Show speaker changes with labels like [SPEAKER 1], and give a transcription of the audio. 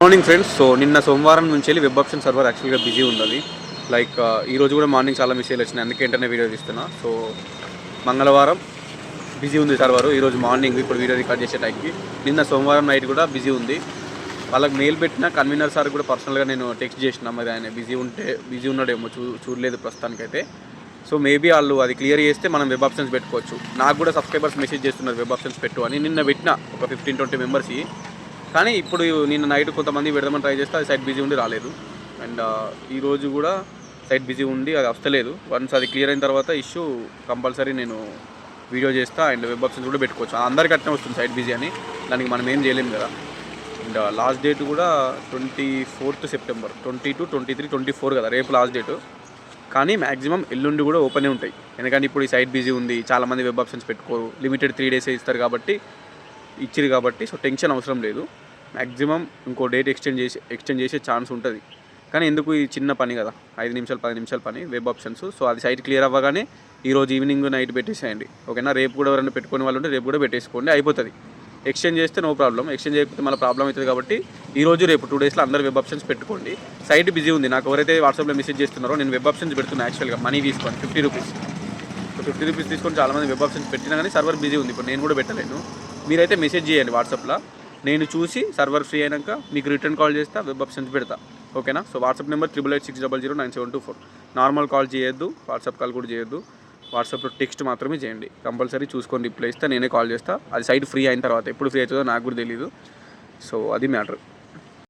[SPEAKER 1] Morning friends. So నిన్న సోమవారం నుంచి వెళ్ళి వెబ్ ఆప్షన్ సర్వర్ యాక్చువల్గా బిజీ ఉన్నది. లైక్ ఈరోజు కూడా మార్నింగ్ చాలా మెసేజ్లు వచ్చినాయి, అందుకే వెంటనే వీడియో తీస్తున్నా. సో మంగళవారం బిజీ ఉంది సర్వరు, ఈరోజు మార్నింగ్ ఇప్పుడు వీడియో రికార్డ్ చేసే టైంకి. నిన్న సోమవారం నైట్ కూడా బిజీ ఉంది. వాళ్ళకి మెయిల్ పెట్టిన కన్వీనర్ సార్ కూడా పర్సనల్గా నేను టెక్స్ట్ చేసిన, మరి ఆయన బిజీ ఉన్నాడేమో చూడలేదు ప్రస్తుతానికైతే. సో మేబీ వాళ్ళు అది క్లియర్ చేస్తే మనం వెబ్ ఆప్షన్స్ పెట్టుకోవచ్చు. నాకు కూడా సబ్స్క్రైబర్స్ మెసేజ్ చేస్తున్నారు వెబ్ ఆప్షన్స్ పెట్టు అని. నిన్న పెట్టిన ఒక 15-20 మెంబర్స్కి, కానీ ఇప్పుడు నిన్న నైట్ కొంతమంది పెడదామని ట్రై చేస్తే అది సైట్ బిజీ ఉండి రాలేదు. అండ్ ఈరోజు కూడా సైట్ బిజీ ఉండి అది వస్తలేదు. వన్స్ అది క్లియర్ అయిన తర్వాత ఇష్యూ కంపల్సరీ నేను వీడియో చేస్తా. అండ్ వెబ్ ఆప్షన్స్ కూడా పెట్టుకోవచ్చు. అందరికీ అట్నే వస్తుంది సైట్ బిజీ అని, దానికి మనం ఏం చేయలేము కదా. అండ్ లాస్ట్ డేట్ కూడా 24th సెప్టెంబర్, 22, 23, 24 కదా రేపు లాస్ట్ డేటు. కానీ మ్యాక్సిమం ఎల్లుండి కూడా ఓపెనే ఉంటాయి, ఎందుకంటే ఇప్పుడు ఈ సైట్ బిజీ ఉంది, చాలామంది వెబ్ ఆప్షన్స్ పెట్టుకోరు. లిమిటెడ్ 3 days ఇస్తారు కాబట్టి, ఇచ్చిరు కాబట్టి. సో టెన్షన్ అవసరం లేదు. మ్యాక్సిమం ఇంకో డేట్ ఎక్స్టెండ్ చేసే ఛాన్స్ ఉంటుంది. కానీ ఎందుకు, ఈ చిన్న పని కదా, 5 నిమిషాలు 10 నిమిషాల పని వెబ్ ఆప్షన్స్. సో అది సైట్ క్లియర్ అవ్వగానే ఈరోజు ఈవినింగ్ నైట్ పెట్టేసేయండి, ఓకేనా. రేపు కూడా ఎవరైనా పెట్టుకునే వాళ్ళు ఉంటే రేపు కూడా పెట్టేసుకోండి, అయిపోతుంది. ఎక్స్చేంజ్ చేస్తే నో ప్రాబ్లం, ఎక్స్చేంజ్ చేయకపోతే మళ్ళీ ప్రాబ్లం అవుతుంది. కాబట్టి ఈరోజు రేపు 2 daysలో అందరు వెబ్ ఆప్షన్స్ పెట్టుకోండి. సైట్ బిజీ ఉంది. నాకు ఎవరైతే వాట్సాప్లో మెసేజ్ చేస్తున్నారో, నేను వెబ్ ఆప్షన్స్ పెడుతున్నా యాక్చువల్గా, మనీ తీసుకోండి 50 రూపీస్. సో 50 రూపీస్ తీసుకొని చాలామంది వెబ్ ఆప్షన్స్ పెట్టినా కానీ సర్వర్ బిజీ ఉంది. ఇప్పుడు నేను కూడా పెట్టలేను. మీరైతే మెసేజ్ చేయండి వాట్సాప్లో, నేను చూసి సర్వర్ ఫ్రీ అయినాక మీకు రిటర్న్ కాల్ చేస్తా, వెబ్ ఆప్షన్స్ పెడతా, ఓకేనా. So WhatsApp number 8886009724. Normal call చేయొద్దు, వాట్సాప్ కాల్ కూడా చేయొద్దు. వాట్సాప్లో టెక్స్ట్ మాత్రమే చేయండి. కంపల్సరీ చూసుకొని రిప్లై ఇస్తే నేనే కాల్ చేస్తా. అది సైట్ ఫ్రీ అయిన తర్వాత, ఎప్పుడు ఫ్రీ అవుతుందో నాకు కూడా తెలీదు. సో అది మ్యాటర్.